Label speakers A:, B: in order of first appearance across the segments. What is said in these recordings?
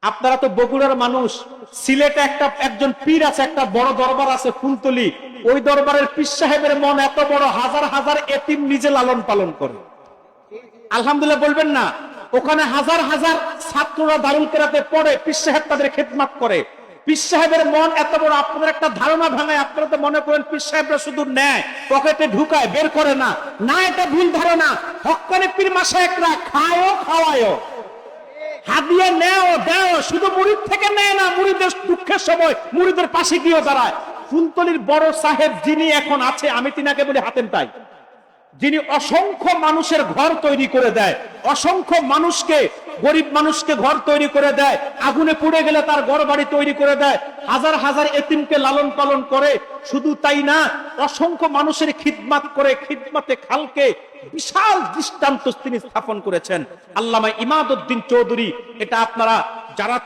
A: আপনারা তো বগুড়ার মানুষ, সিলেটে একজন পীর আছে, একটা বড় দরবার আছে ফুলতলি, ওই দরবারের পীর সাহেবের মন এত বড়, হাজার হাজার এতিম নিজে লালন পালন করে। আলহামদুলিল্লাহ বলবেন না? ওখানে হাজার হাজার ছাত্ররা দারুল কেরাতে পড়ে, পীর সাহেব তাদের খেদমত করে। পীর সাহেবের মন এত বড়, আপনাদের একটা ধারণা ভাঙায়। আপনারা তো মনে করেন পীর সাহেবরা শুধু নেয়, পকেটে ঢুকায়, বের করে না। না, এটা ভুল ধারণা। হক্কানি পীর মাশায়েখরা খায়ও খাওয়ায়ও, হাদিয়া নেও দেও, শুধু মুরিদ থেকে নেয় না, মুরিদের দুঃখের সময় মুরিদের পাশে গিয়ে দাঁড়ায়। ফুলতলির বড় সাহেব যিনি এখন আছে, আমি তিনাকে বলি হাতেম তাই, যিনি অসংখ্য মানুষের ঘর তৈরি করে দেয়, অসংখ্য মানুষকে, গরিব মানুষকে ঘর তৈরি করে দেয়, আগুনে পুড়ে গেলে তার ঘর বাড়ি তৈরি করে দেয়, হাজার হাজার এতিমকে লালন পালন করে। শুধু তাই না, অসংখ্য মানুষের খিদমত করে, খিদমতে খালকে বিশাল দৃষ্টান্ত তিনি স্থাপন করেছেন। আল্লামা ইমাদউদ্দিন চৌধুরী, এটা আপনারা যারা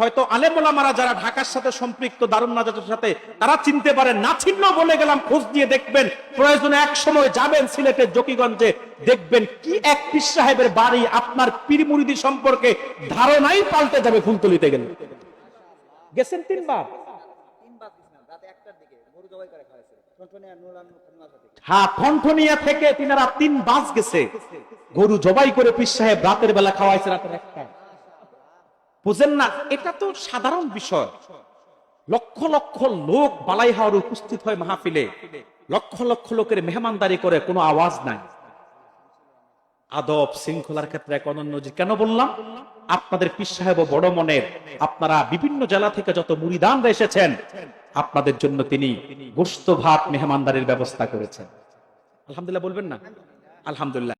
A: হয়তো আলেম ওলামারা যারা ঢাকার সাথে সম্পৃক্ত, দারুন নাজাতের সাথে, তারা চিনতে পারেন। না চিহ্ন বলে গেলাম, খোঁজ দিয়ে দেখবেন, প্রয়োজনে এক সময় যাবেন সিলেটের জকিগঞ্জে, দেখবেন কি এক পীর সাহেবের বাড়ি, আপনার পীর মুরিদি সম্পর্কে ধারণাই পাল্টে যাবে ফুলতলিতে গেলে। গেছেন তিনবার? হ্যাঁ, ঠনঠনিয়া থেকে তিনারা 3 বাস গেছে, গরু জবাই করে পীর সাহেব রাতের বেলা খাওয়াইছে, রাতের 1টায়। বুঝেন না? এটা তো সাধারণ বিষয়। লক্ষ লক্ষ লোক বালাইহাওয়ার উপস্থিত হয় মাহফিলে, লক্ষ লক্ষ লোকের মেহমানদারি করে, কোনো আওয়াজ নাই। আদব শৃঙ্খলার ক্ষেত্রে এক অনন্য। কেন বললাম? আপনাদের পীর সাহেব বড় মনের। আপনারা বিভিন্ন জেলা থেকে যত মুরিদানরা এসেছেন, আপনাদের জন্য তিনি গোশত ভাত মেহমানদারির ব্যবস্থা করেছেন। আলহামদুলিল্লাহ বলবেন না? আলহামদুলিল্লাহ।